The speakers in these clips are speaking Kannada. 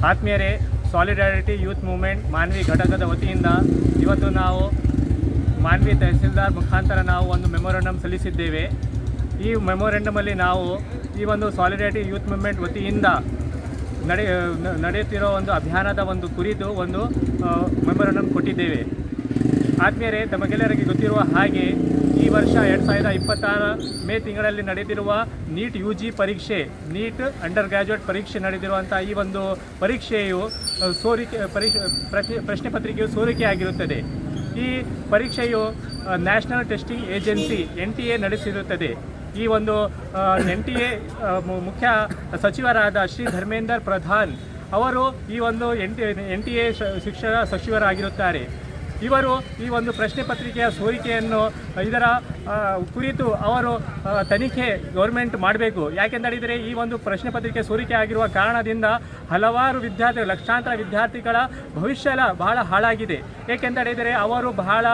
ಆತ್ಮೀಯರೇ, ಸಾಲಿಡಾರಿಟಿ ಯೂತ್ ಮೂವ್ಮೆಂಟ್ ಮಾನ್ವಿ ಘಟಕದ ವತಿಯಿಂದ ಇವತ್ತು ನಾವು ಮಾನ್ವಿ ತಹಸೀಲ್ದಾರ್ ಮುಖಾಂತರ ನಾವು ಒಂದು ಮೆಮೊರಂಡಮ್ ಸಲ್ಲಿಸಿದ್ದೇವೆ. ಈ ಮೆಮೊರಂಡಮಲ್ಲಿ ನಾವು ಈ ಒಂದು ಸಾಲಿಡಾರಿಟಿ ಯೂತ್ ಮೂವ್ಮೆಂಟ್ ವತಿಯಿಂದ ನಡೆಯುತ್ತಿರೋ ಒಂದು ಅಭಿಯಾನದ ಒಂದು ಕುರಿತು ಒಂದು ಮೆಮೊರಂಡಮ್ ಕೊಟ್ಟಿದ್ದೇವೆ. ಆತ್ಮೀಯರೇ, ತಮಗೆಲ್ಲರಿಗೆ ಗೊತ್ತಿರುವ ಹಾಗೆ ಈ ವರ್ಷ 2026 ಮೇ ತಿಂಗಳಲ್ಲಿ ನಡೆದಿರುವ ನೀಟ್ UG ಪರೀಕ್ಷೆ, ನೀಟ್ ಅಂಡರ್ ಗ್ರ್ಯಾಜುಯೇಟ್ ಪರೀಕ್ಷೆ ನಡೆದಿರುವಂಥ ಈ ಒಂದು ಪರೀಕ್ಷೆಯು ಪ್ರಶ್ನೆ ಪತ್ರಿಕೆಯು ಸೋರಿಕೆಯಾಗಿರುತ್ತದೆ. ಈ ಪರೀಕ್ಷೆಯು ನ್ಯಾಷನಲ್ ಟೆಸ್ಟಿಂಗ್ ಏಜೆನ್ಸಿ NTA ನಡೆಸಿರುತ್ತದೆ. ಈ ಒಂದು NTA ಮುಖ್ಯ ಸಚಿವರಾದ ಶ್ರೀ ಧರ್ಮೇಂದ್ರ ಪ್ರಧಾನ್ ಅವರು ಈ ಒಂದು NTA ಶಿಕ್ಷಣ ಸಚಿವರಾಗಿರುತ್ತಾರೆ. ಇವರು ಈ ಒಂದು ಪ್ರಶ್ನೆ ಪತ್ರಿಕೆಯ ಸೋರಿಕೆಯನ್ನು ಇದರ ಕುರಿತು ಅವರು ತನಿಖೆ ಗೌರ್ಮೆಂಟ್ ಮಾಡಬೇಕು. ಯಾಕೆಂದರೆ ಈ ಒಂದು ಪ್ರಶ್ನೆ ಪತ್ರಿಕೆ ಸೋರಿಕೆ ಆಗಿರುವ ಕಾರಣದಿಂದ ಹಲವಾರು ವಿದ್ಯಾರ್ಥಿಗಳು, ಲಕ್ಷಾಂತರ ವಿದ್ಯಾರ್ಥಿಗಳ ಭವಿಷ್ಯ ಬಹಳ ಹಾಳಾಗಿದೆ. ಏಕೆಂದರೆ ಅವರು ಬಹಳ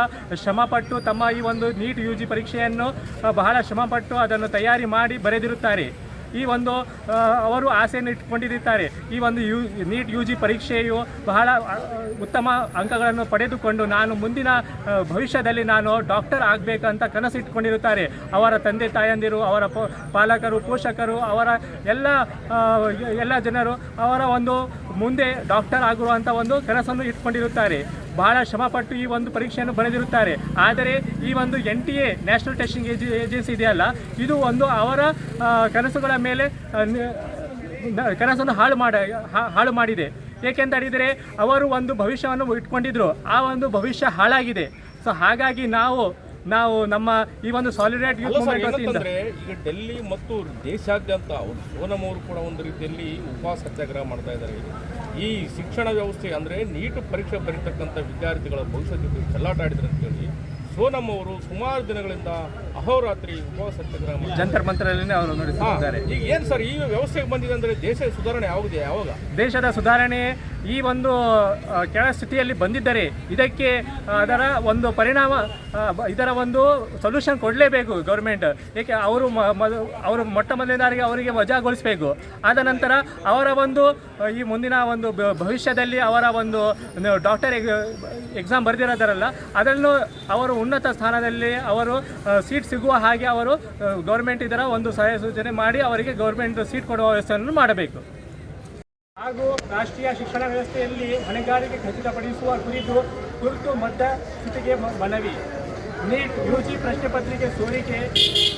ಶ್ರಮಪಟ್ಟು ತಮ್ಮ ಈ ಒಂದು ನೀಟ್ UG ಪರೀಕ್ಷೆಯನ್ನು ಬಹಳ ಶ್ರಮಪಟ್ಟು ಅದನ್ನು ತಯಾರಿ ಮಾಡಿ ಬರೆದಿರುತ್ತಾರೆ. ಈ ಒಂದು ಅವರು ಆಸೆಯನ್ನು ಇಟ್ಕೊಂಡಿರುತ್ತಾರೆ. ಈ ಒಂದು ನೀಟ್ UG ಪರೀಕ್ಷೆಯು ಬಹಳ ಉತ್ತಮ ಅಂಕಗಳನ್ನು ಪಡೆದುಕೊಂಡು ನಾನು ಮುಂದಿನ ಭವಿಷ್ಯದಲ್ಲಿ ನಾನು ಡಾಕ್ಟರ್ ಆಗಬೇಕಂತ ಕನಸು ಇಟ್ಕೊಂಡಿರುತ್ತಾರೆ. ಅವರ ತಂದೆ ತಾಯಂದಿರು, ಅವರ ಪಾಲಕರು, ಪೋಷಕರು, ಅವರ ಎಲ್ಲ ಜನರು ಅವರ ಒಂದು ಮುಂದೆ ಡಾಕ್ಟರ್ ಆಗಿರುವಂಥ ಒಂದು ಕನಸನ್ನು ಇಟ್ಕೊಂಡಿರುತ್ತಾರೆ. ಬಹಳ ಶ್ರಮಪಟ್ಟು ಈ ಒಂದು ಪರೀಕ್ಷೆಯನ್ನು ಬರೆದಿರುತ್ತಾರೆ. ಆದರೆ ಈ ಒಂದು NTA ನ್ಯಾಷನಲ್ ಟೆಸ್ಟಿಂಗ್ ಏಜೆನ್ಸಿ ಇದೆಯಲ್ಲ, ಇದು ಒಂದು ಅವರ ಕನಸುಗಳ ಮೇಲೆ ಕನಸನ್ನು ಹಾಳು ಮಾಡಿದೆ. ಏಕೆಂದರೆ ಅವರು ಒಂದು ಭವಿಷ್ಯವನ್ನು ಇಟ್ಕೊಂಡಿದ್ರು, ಆ ಒಂದು ಭವಿಷ್ಯ ಹಾಳಾಗಿದೆ. ಸೊ ಹಾಗಾಗಿ ನಾವು ನಮ್ಮ ಈ ಒಂದು ಸಾಲಿಡಾರಿಟಿ ಯೂತ್ ಮೂವ್ಮೆಂಟ್ ವತಿಯಿಂದ ಈಗ ಡೆಲ್ಲಿ ಮತ್ತು ದೇಶಾದ್ಯಂತ ಸೋನಮ್ ಅವರು ಕೂಡ ಒಂದು ರೀತಿಯಲ್ಲಿ ಉಪವಾಸ ಸತ್ಯಾಗ್ರಹ ಮಾಡ್ತಾ ಇದ್ದಾರೆ. ಈ ಶಿಕ್ಷಣ ವ್ಯವಸ್ಥೆ ಅಂದರೆ ನೀಟ್ ಪರೀಕ್ಷೆ ಬರೀತಕ್ಕಂಥ ವಿದ್ಯಾರ್ಥಿಗಳ ಭವಿಷ್ಯದ ಜೊತೆ ಚೆಲ್ಲಾಟ ಆಡಿದ್ರು ಅಂತೇಳಿ ಸೋನಮ್ ಅವರು ಸುಮಾರು ದಿನಗಳಿಂದ ಅಹೋರಾತ್ರಿ ಉಪವಾಸ ಸತ್ಯಾಗ್ರಹ ಜಂತರ್ ಮಂತರಲ್ಲಿ ಅವರು ನಡೆಸಿದ್ದಾರೆ. ಈಗ ಏನು ಸರ್ ಈ ವ್ಯವಸ್ಥೆಗೆ ಬಂದಿದೆ ಅಂದರೆ ದೇಶದ ಸುಧಾರಣೆ ಯಾವಾಗ ದೇಶದ ಸುಧಾರಣೆ ಈ ಒಂದು ಕೆಳ ಸ್ಥಿತಿಯಲ್ಲಿ ಬಂದಿದ್ದರೆ ಇದಕ್ಕೆ ಅದರ ಒಂದು ಪರಿಣಾಮ, ಇದರ ಒಂದು ಸೊಲ್ಯೂಷನ್ ಕೊಡಲೇಬೇಕು ಗೌರ್ಮೆಂಟ್. ಏಕೆ ಅವರು ಮೊಟ್ಟ ಮೊದಲನೇದಾರಿಗೆ ಅವರಿಗೆ ವಜಾಗೊಳಿಸಬೇಕು. ಆದ ನಂತರ ಅವರ ಒಂದು ಈ ಮುಂದಿನ ಒಂದು ಭವಿಷ್ಯದಲ್ಲಿ ಅವರ ಒಂದು ಡಾಕ್ಟರ್ ಎಕ್ಸಾಮ್ ಬರೆದಿರೋದರಲ್ಲ, ಅದನ್ನು ಅವರು ಉನ್ನತ ಸ್ಥಾನದಲ್ಲಿ ಅವರು ಸೀಟ್ ಸಿಗುವ ಹಾಗೆ ಅವರು ಗೌರ್ಮೆಂಟ್ ಇದರ ಒಂದು ಸಹಾಯ ಸೂಚನೆ ಮಾಡಿ ಅವರಿಗೆ ಗೌರ್ಮೆಂಟ್ ಸೀಟ್ ಕೊಡುವ ವ್ಯವಸ್ಥೆಯನ್ನು ಮಾಡಬೇಕು. ಹಾಗೂ ರಾಷ್ಟ್ರೀಯ ಶಿಕ್ಷಣ ವ್ಯವಸ್ಥೆಯಲ್ಲಿ ಹೊಣೆಗಾರಿಕೆ ಖಚಿತಪಡಿಸುವ ಕುರಿತು ಮಧ್ಯಸ್ಥಿತಿಗೆ ಮನವಿ. ನೀಟ್ UG ಪ್ರಶ್ನೆ ಪತ್ರಿಕೆ ಸೋರಿಕೆ,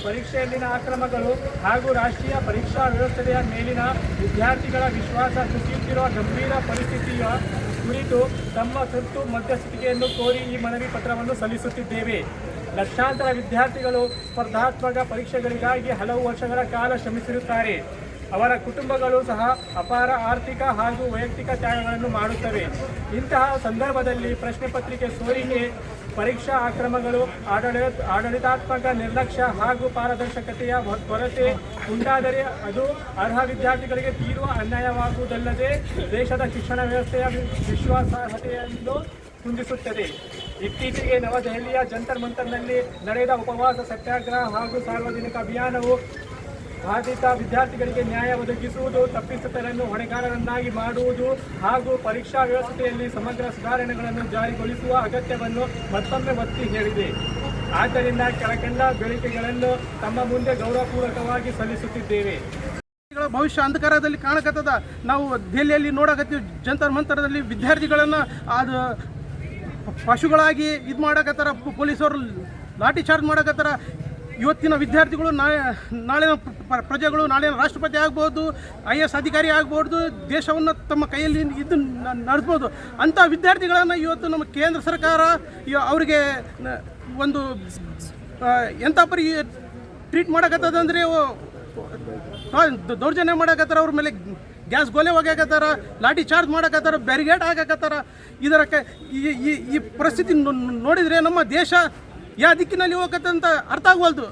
ಪರೀಕ್ಷೆಯಲ್ಲಿನ ಅಕ್ರಮಗಳು ಹಾಗೂ ರಾಷ್ಟ್ರೀಯ ಪರೀಕ್ಷಾ ವ್ಯವಸ್ಥೆಯ ಮೇಲಿನ ವಿದ್ಯಾರ್ಥಿಗಳ ವಿಶ್ವಾಸ ಕುಸಿಯುತ್ತಿರುವ ಗಂಭೀರ ಪರಿಸ್ಥಿತಿಯ ಕುರಿತು ತಮ್ಮ ತುರ್ತು ಮಧ್ಯಸ್ಥಿತಿಯನ್ನು ಕೋರಿ ಈ ಮನವಿ ಪತ್ರವನ್ನು ಸಲ್ಲಿಸುತ್ತಿದ್ದೇವೆ. ಲಕ್ಷಾಂತರ ವಿದ್ಯಾರ್ಥಿಗಳು ಸ್ಪರ್ಧಾತ್ಮಕ ಪರೀಕ್ಷೆಗಳಿಗಾಗಿ ಹಲವು ವರ್ಷಗಳ ಕಾಲ ಶ್ರಮಿಸಿರುತ್ತಾರೆ. ಅವರ ಕುಟುಂಬಗಳು ಸಹ ಅಪಾರ ಆರ್ಥಿಕ ಹಾಗೂ ವೈಯಕ್ತಿಕ ತ್ಯಾಗಗಳನ್ನು ಮಾಡುತ್ತವೆ. ಇಂತಹ ಸಂದರ್ಭದಲ್ಲಿ ಪ್ರಶ್ನೆ ಪತ್ರಿಕೆ ಸೋರಿಕೆ, ಪರೀಕ್ಷಾ ಅಕ್ರಮಗಳು, ಆಡಳಿತಾತ್ಮಕ ನಿರ್ಲಕ್ಷ್ಯ ಹಾಗೂ ಪಾರದರ್ಶಕತೆಯ ಕೊರತೆ ಉಂಟಾದರೆ ಅದು ಅರ್ಹ ವಿದ್ಯಾರ್ಥಿಗಳಿಗೆ ತೀವ್ರ ಅನ್ಯಾಯವಾಗುವುದಲ್ಲದೆ ದೇಶದ ಶಿಕ್ಷಣ ವ್ಯವಸ್ಥೆಯ ವಿಶ್ವಾಸಾರ್ಹತೆಯನ್ನು ಕುಂದಿಸುತ್ತದೆ. ಇತ್ತೀಚೆಗೆ ನವದೆಹಲಿಯ ಜಂತರ್ ಮಂತರ್ನಲ್ಲಿ ನಡೆದ ಉಪವಾಸ ಸತ್ಯಾಗ್ರಹ ಹಾಗೂ ಸಾರ್ವಜನಿಕ ಅಭಿಯಾನವು ಬಾಧಿತ ವಿದ್ಯಾರ್ಥಿಗಳಿಗೆ ನ್ಯಾಯ ಒದಗಿಸುವುದು, ತಪ್ಪಿತಸ್ಥರನ್ನು ಹೊಣೆಗಾರರನ್ನಾಗಿ ಮಾಡುವುದು ಹಾಗೂ ಪರೀಕ್ಷಾ ವ್ಯವಸ್ಥೆಯಲ್ಲಿ ಸಮಗ್ರ ಸುಧಾರಣೆಗಳನ್ನು ಜಾರಿಗೊಳಿಸುವ ಅಗತ್ಯವನ್ನು ಮತ್ತೊಮ್ಮೆ ಒತ್ತಿ ಹೇಳಿದೆ. ಆದ್ದರಿಂದ ಕೆಳಕಂಡ ಬೇಡಿಕೆಗಳನ್ನು ತಮ್ಮ ಮುಂದೆ ಗೌರವಪೂರ್ವಕವಾಗಿ ಸಲ್ಲಿಸುತ್ತಿದ್ದೇವೆ. ಭವಿಷ್ಯ ಅಂಧಕಾರದಲ್ಲಿ ಕಾಣಕತ್ತದ. ನಾವು ದೆಹಲಿಯಲ್ಲಿ ನೋಡಕತ್ತೀವಿ, ಜಂತರ್ ಮಂತರದಲ್ಲಿ ವಿದ್ಯಾರ್ಥಿಗಳನ್ನು ಅದು ಪಶುಗಳಾಗಿ ಇದು ಮಾಡಕತ್ತಾರ, ಪೊಲೀಸರು ಲಾಠಿ ಚಾರ್ಜ್ ಮಾಡಕತ್ತಾರ. ಇವತ್ತಿನ ವಿದ್ಯಾರ್ಥಿಗಳು ನಾಳಿನ ಪ್ರಜೆಗಳು, ನಾಳಿನ ರಾಷ್ಟ್ರಪತಿ ಆಗ್ಬೋದು, IAS ಅಧಿಕಾರಿ ಆಗ್ಬೋದು, ದೇಶವನ್ನು ತಮ್ಮ ಕೈಯಲ್ಲಿ ಇದು ನಡೆಸ್ಬೋದು. ಅಂಥ ವಿದ್ಯಾರ್ಥಿಗಳನ್ನು ಇವತ್ತು ನಮ್ಮ ಕೇಂದ್ರ ಸರ್ಕಾರ ಅವರಿಗೆ ಒಂದು ಎಂಥ ಪರಿ ಟ್ರೀಟ್ ಮಾಡಕತ್ತದಂದರೆ ದೌರ್ಜನ್ಯ ಮಾಡಕತ್ತಾರ. ಅವ್ರ ಮೇಲೆ ಗ್ಯಾಸ್ ಗೋಲೆ ಹೋಗ್ಯಾಕತ್ತಾರ, ಲಾಠಿ ಚಾರ್ಜ್ ಮಾಡಕತ್ತಾರ, ಬ್ಯಾರಿಗೇಡ್ ಹಾಕಕತ್ತಾರ. ಈ ಪರಿಸ್ಥಿತಿ ನೋಡಿದರೆ ನಮ್ಮ ದೇಶ ಯಾವ ದಿಕ್ಕಿನಲ್ಲಿ ಹೋಗತ್ತಂತ ಅರ್ಥ ಆಗವಲ್ದು.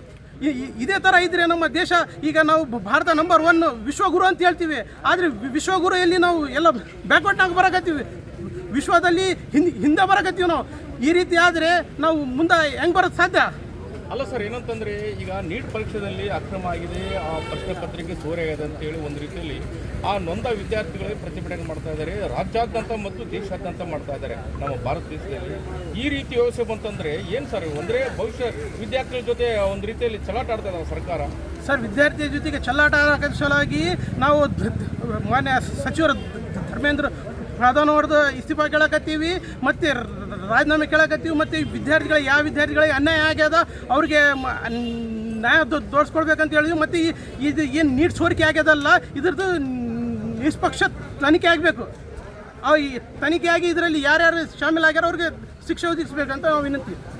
ಇದೇ ಥರ ಇದ್ದರೆ ನಮ್ಮ ದೇಶ, ಈಗ ನಾವು ಭಾರತ ನಂಬರ್ 1 ವಿಶ್ವಗುರು ಅಂತ ಹೇಳ್ತೀವಿ, ಆದರೆ ವಿಶ್ವಗುರು ನಾವು ಎಲ್ಲ ಬ್ಯಾಕ್ವರ್ಡ್ನಾಗ ಬರಕತ್ತೀವಿ, ವಿಶ್ವದಲ್ಲಿ ಹಿಂದೆ ಬರಕತ್ತೀವಿ ನಾವು. ಈ ರೀತಿ ಆದರೆ ನಾವು ಮುಂದೆ ಹೆಂಗೆ ಬರೋದು ಸಾಧ್ಯ? ಅಲ್ಲ ಸರ್, ಏನಂತಂದರೆ ಈಗ ನೀಟ್ ಪರೀಕ್ಷೆಯಲ್ಲಿ ಅಕ್ರಮ ಆಗಿದೆ, ಆ ಪ್ರಶ್ನೆ ಪತ್ರಿಕೆ ಸೋರೆಯಾಗಿದೆ ಅಂತೇಳಿ ಒಂದು ರೀತಿಯಲ್ಲಿ ಆ ನೊಂದ ವಿದ್ಯಾರ್ಥಿಗಳಿಗೆ ಪ್ರತಿಭಟನೆ ಮಾಡ್ತಾ ಇದ್ದಾರೆ, ರಾಜ್ಯಾದ್ಯಂತ ಮತ್ತು ದೇಶಾದ್ಯಂತ ಮಾಡ್ತಾ ಇದ್ದಾರೆ ನಮ್ಮ ಭಾರತ ದೇಶದಲ್ಲಿ. ಈ ರೀತಿ ವ್ಯವಸ್ಥೆ ಬಂತಂದರೆ ಏನು ಸರ್, ಅಂದರೆ ಭವಿಷ್ಯ ವಿದ್ಯಾರ್ಥಿಗಳ ಜೊತೆ ಒಂದು ರೀತಿಯಲ್ಲಿ ಚಲಾಟ ಆಡ್ತಾ ಇದ್ದಾವೆ ಸರ್ಕಾರ. ಸರ್, ವಿದ್ಯಾರ್ಥಿಯ ಜೊತೆಗೆ ಚೆಲ್ಲಾಟ ಆಡೋಕೆ ಸಲುವಾಗಿ ನಾವು ಮಾನ್ಯ ಸಚಿವರು ಧರ್ಮೇಂದ್ರ ಪ್ರಧಾನ್ ಅವ್ರದ್ದು ಇಸ್ತೀಫಾ ಕೇಳಕತ್ತೀವಿ, ಮತ್ತು ರಾಜೀನಾಮೆ ಕೇಳಕತ್ತೀವಿ, ಮತ್ತು ವಿದ್ಯಾರ್ಥಿಗಳಿಗೆ ಯಾವ ವಿದ್ಯಾರ್ಥಿಗಳಿಗೆ ಅನ್ಯಾಯ ಆಗ್ಯದ ಅವ್ರಿಗೆ ನ್ಯಾಯ ತೋರಿಸ್ಕೊಡ್ಬೇಕಂತ ಹೇಳಿದ್ವಿ. ಮತ್ತು ಇದು ಏನು ನೀಟ್ ಸೋರಿಕೆ ಆಗ್ಯದಲ್ಲ, ಇದ್ರದ್ದು ನಿಷ್ಪಕ್ಷ ತನಿಖೆ ಆಗಬೇಕು. ಈ ತನಿಖೆ ಆಗಿ ಇದರಲ್ಲಿ ಯಾರ್ಯಾರು ಶಾಮೀಲಾಗ್ಯಾರ ಅವ್ರಿಗೆ ಶಿಕ್ಷೆ ಒದಗಿಸ್ಬೇಕಂತ ನಾವು ವಿನಂತಿ.